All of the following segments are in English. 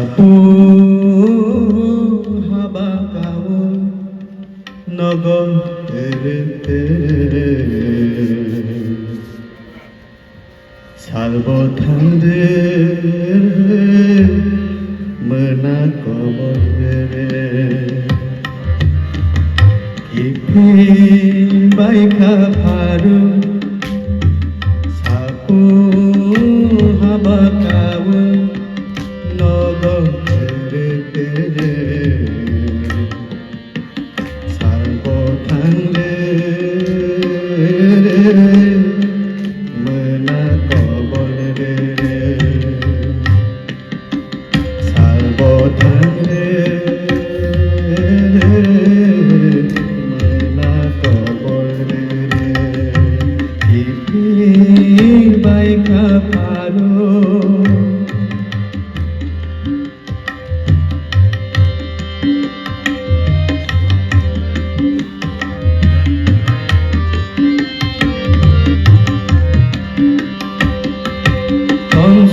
Sapu habakawo nogo terete salbo thandir mena kobore ipi baika paru sapu habakawo nogo terete salbo thandir mena kobore salbo thandir mena kobore ipi baika paru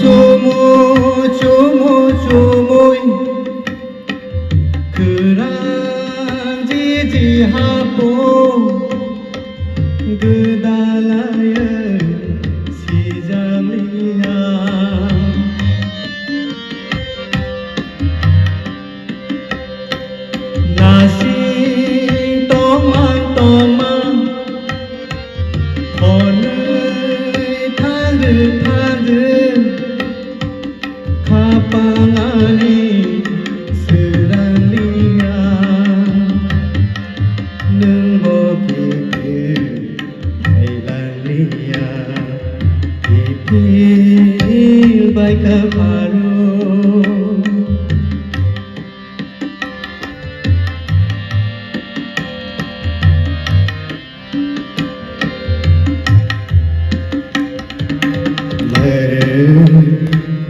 Cumu kerang jiji hapo gedalaya si jamia nasi tomang onai thandir kapangani serania nung boki ailania ipil baika paru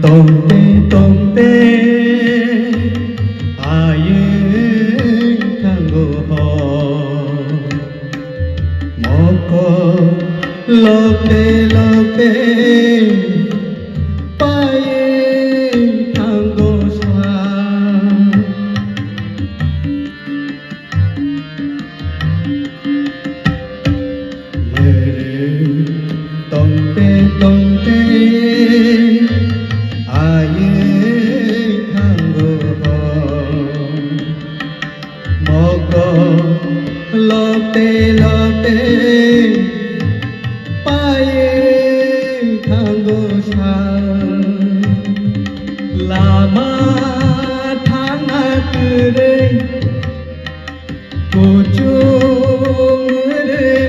tomte tomte aye kanggo ho moko lope lope paye kanggo sa tomte tomte aye kanggo ho moko lope lope paye kanggo sa lama thana kere kucung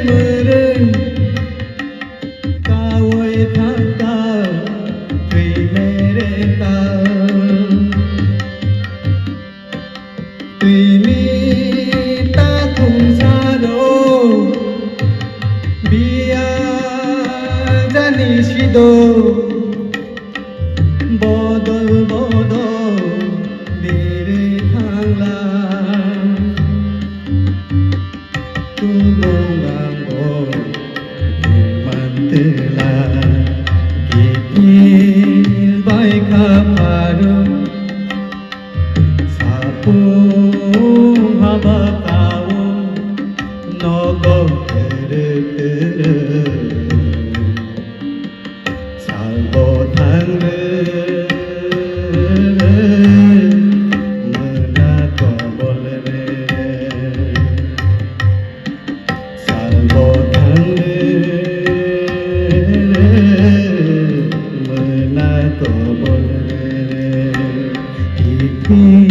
mere kawai thaka Timi ta thung sado biya jani sido bodol bodol bere thangla tu bongang bo mantela ipil baika paru sapu habakawo nogo terete salbo thandir mena kobore salbo thandir mena kobore ipi